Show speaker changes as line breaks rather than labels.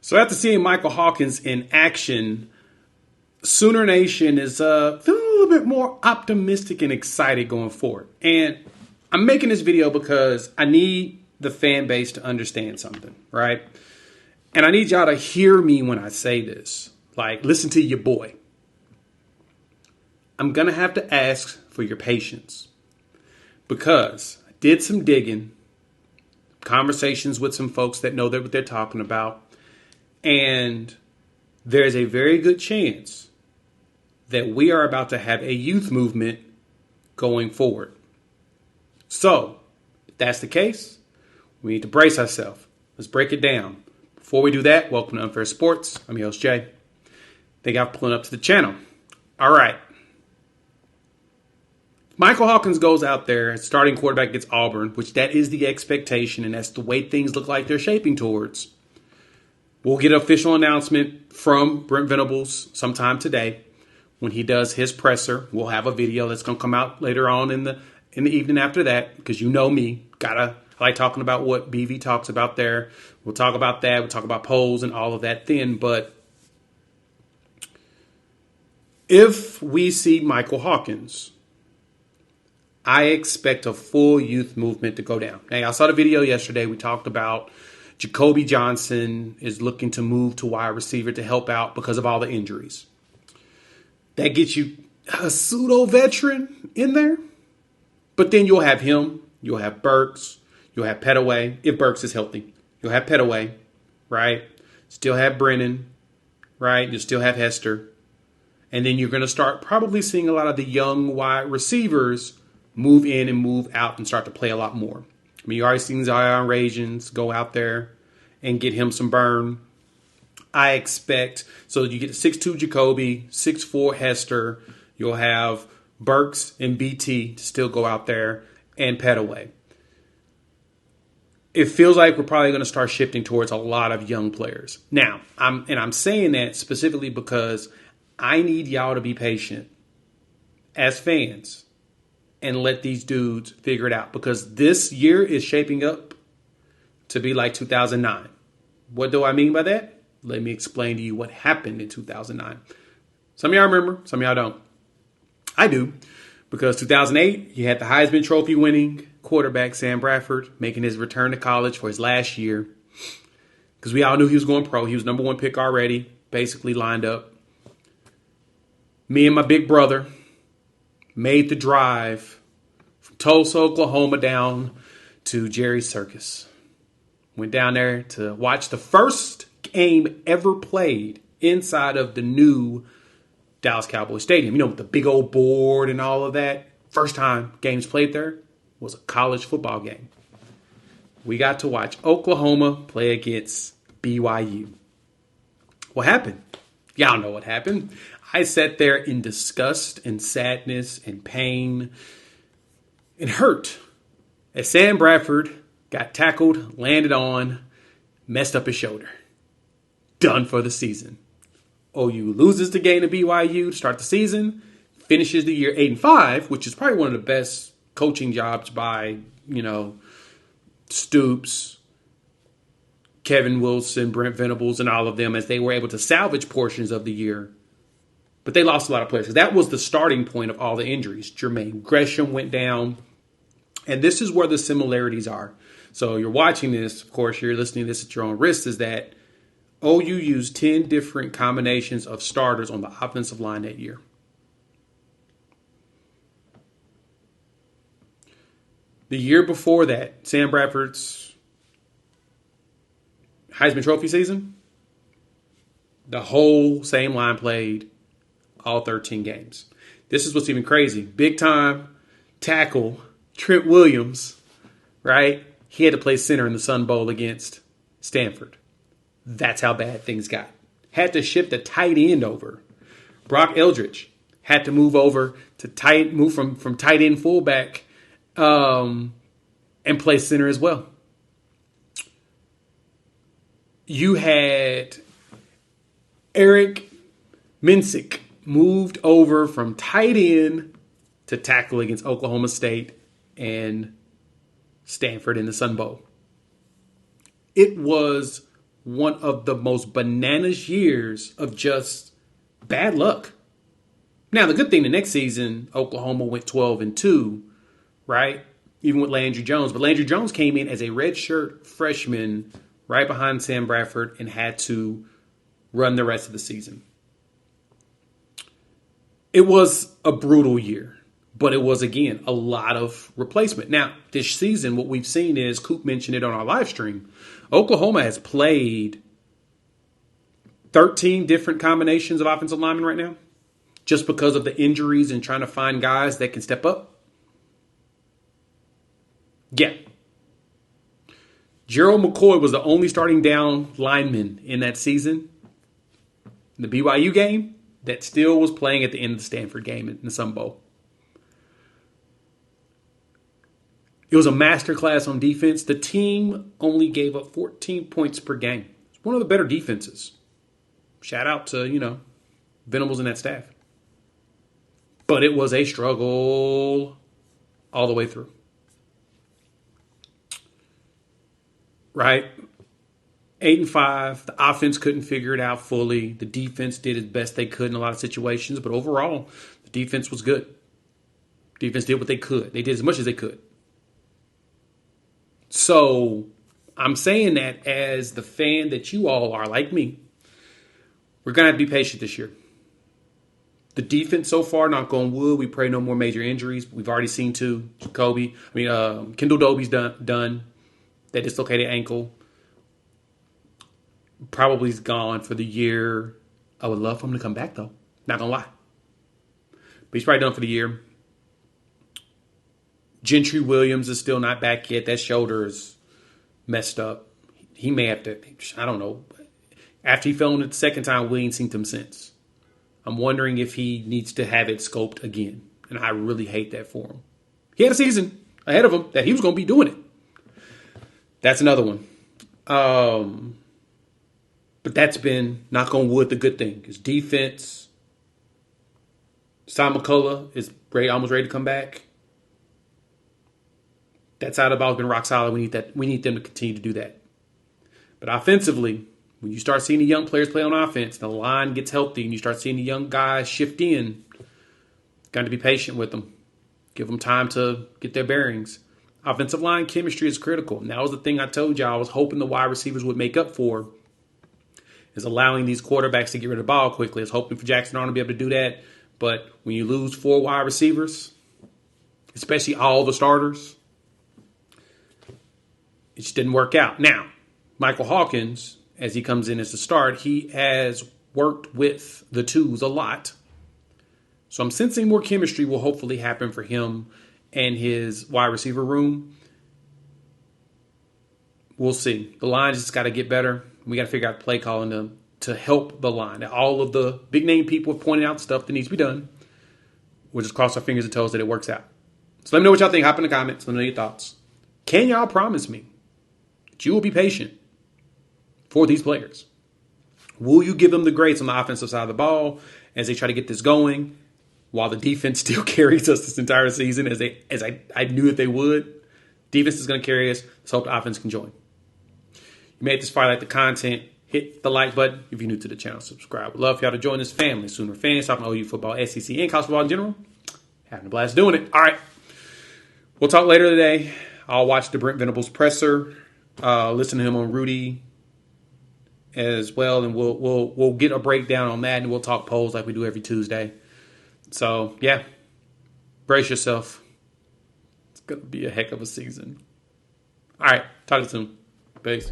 So after seeing Michael Hawkins in action, Sooner Nation is feeling a little bit more optimistic and excited going forward. And I'm making this video because I need the fan base to understand something, right? And I need y'all to hear me when I say this. Like, listen to your boy. I'm going to have to ask for your patience because I did some digging, conversations with some folks that know what they're talking about. And there's a very good chance that we are about to have a youth movement going forward. So, if that's the case, we need to brace ourselves. Let's break it down. Before we do that, welcome to Unfair Sports. I'm your host, Jay. Thank you for pulling up to the channel. All right. Michael Hawkins goes out there, starting quarterback against Auburn, which that is the expectation, and that's the way things look like they're shaping towards. We'll get an official announcement from Brent Venables sometime today when he does his presser. We'll have a video that's going to come out later on in the evening after that, because you know me, I like talking about what BV talks about there. We'll talk about that. We'll talk about polls and all of that then. But if we see Michael Hawkins, I expect a full youth movement to go down. Now, I saw the video yesterday. We talked about Jacoby Johnson is looking to move to wide receiver to help out because of all the injuries. That gets you a pseudo-veteran in there. But then you'll have him. You'll have Burks. You'll have Petaway, if Burks is healthy. You'll have Petaway, right? Still have Brennan, right? You'll still have Hester. And then you're going to start probably seeing a lot of the young wide receivers move in and move out and start to play a lot more. I mean, you already seen Zion Ragens go out there and get him some burn. I expect, so you get 6'2 Jacoby, 6'4 Hester. You'll have Burks and BT to still go out there and Petaway. It feels like we're probably going to start shifting towards a lot of young players. Now, I'm saying that specifically because I need y'all to be patient as fans and let these dudes figure it out, because this year is shaping up to be like 2009. What do I mean by that? Let me explain to you what happened in 2009. Some of y'all remember, some of y'all don't. I do, because 2008, you had the Heisman Trophy winning quarterback Sam Bradford making his return to college for his last year, because we all knew he was going pro. He was number one pick already, basically lined up. Me and my big brother made the drive from Tulsa, Oklahoma down to Jerry's Circus. Went down there to watch the first game ever played inside of the new Dallas Cowboys Stadium. You know, with the big old board and all of that. First time games played there was a college football game. We got to watch Oklahoma play against BYU. What happened? Y'all know what happened. I sat there in disgust and sadness and pain and hurt as Sam Bradford got tackled, landed on, messed up his shoulder. Done for the season. OU loses the game to BYU to start the season, finishes the year 8-5, which is probably one of the best coaching jobs by, Stoops, Kevin Wilson, Brent Venables, and all of them, as they were able to salvage portions of the year. But they lost a lot of players. That was the starting point of all the injuries. Jermaine Gresham went down. And this is where the similarities are. So you're watching this, of course, you're listening to this at your own risk, is that OU used 10 different combinations of starters on the offensive line that year. The year before that, Sam Bradford's Heisman Trophy season, the whole same line played all 13 games. This is what's even crazy. Big time tackle, Trent Williams, right? He had to play center in the Sun Bowl against Stanford. That's how bad things got. Had to shift the tight end over. Brock Eldridge had to move over to move from tight end fullback and play center as well. You had Eric Minsick moved over from tight end to tackle against Oklahoma State and Stanford in the Sun Bowl. It was one of the most bananas years of just bad luck. Now, the good thing, the next season, Oklahoma went 12-2, right? Even with Landry Jones. But Landry Jones came in as a redshirt freshman right behind Sam Bradford and had to run the rest of the season. It was a brutal year, but it was, again, a lot of replacement. Now, this season, what we've seen is, Coop mentioned it on our live stream, Oklahoma has played 13 different combinations of offensive linemen right now, just because of the injuries and trying to find guys that can step up. Yeah. Gerald McCoy was the only starting down lineman in that season. In the BYU game, that still was playing at the end of the Stanford game in the Sun Bowl. It was a masterclass on defense. The team only gave up 14 points per game. It's one of the better defenses. Shout out to, Venables and that staff. But it was a struggle all the way through. Right? 8-5. The offense couldn't figure it out fully. The defense did as best they could in a lot of situations. But overall, the defense was good. Defense did what they could. They did as much as they could. So I'm saying that as the fan that you all are, like me, we're going to have to be patient this year. The defense so far, knock on wood, we pray no more major injuries. We've already seen two. Kendall Dobie's done. That dislocated ankle. Probably is gone for the year. I would love for him to come back, though. Not going to lie. But he's probably done for the year. Gentry Williams is still not back yet. That shoulder is messed up. He may have to, I don't know. After he fell on it the second time, we ain't seen him since. I'm wondering if he needs to have it scoped again. And I really hate that for him. He had a season ahead of him that he was going to be doing it. That's another one. But that's been, knock on wood, the good thing. His defense. Sam McCullough is almost ready to come back. That side of the ball has been rock solid. We need them to continue to do that. But offensively, when you start seeing the young players play on offense, the line gets healthy, and you start seeing the young guys shift in, got to be patient with them. Give them time to get their bearings. Offensive line chemistry is critical. And that was the thing I told y'all I was hoping the wide receivers would make up for, is allowing these quarterbacks to get rid of the ball quickly. I was hoping for Jackson Arnold to be able to do that. But when you lose 4 wide receivers, especially all the starters, it just didn't work out. Now, Michael Hawkins, as he comes in as the start, he has worked with the twos a lot. So I'm sensing more chemistry will hopefully happen for him and his wide receiver room. We'll see. The line just got to get better. We got to figure out play calling to help the line. All of the big name people have pointed out stuff that needs to be done. We'll just cross our fingers and toes that it works out. So let me know what y'all think. Hop in the comments. Let me know your thoughts. Can y'all promise me that you will be patient for these players? Will you give them the grace on the offensive side of the ball as they try to get this going, while the defense still carries us this entire season as I knew that they would? Defense is going to carry us. Let's hope the offense can join. You made this far, like the content, hit the like button. If you're new to the channel, subscribe. We'd love for y'all to join this family. Sooner fans talking OU football, SEC, and college football in general. Having a blast doing it. All right. We'll talk later today. I'll watch the Brent Venables presser. Listen to him on Rudy as well, and we'll get a breakdown on that, and we'll talk polls like we do every Tuesday. So, yeah, brace yourself. It's going to be a heck of a season. All right, talk to you soon. Peace.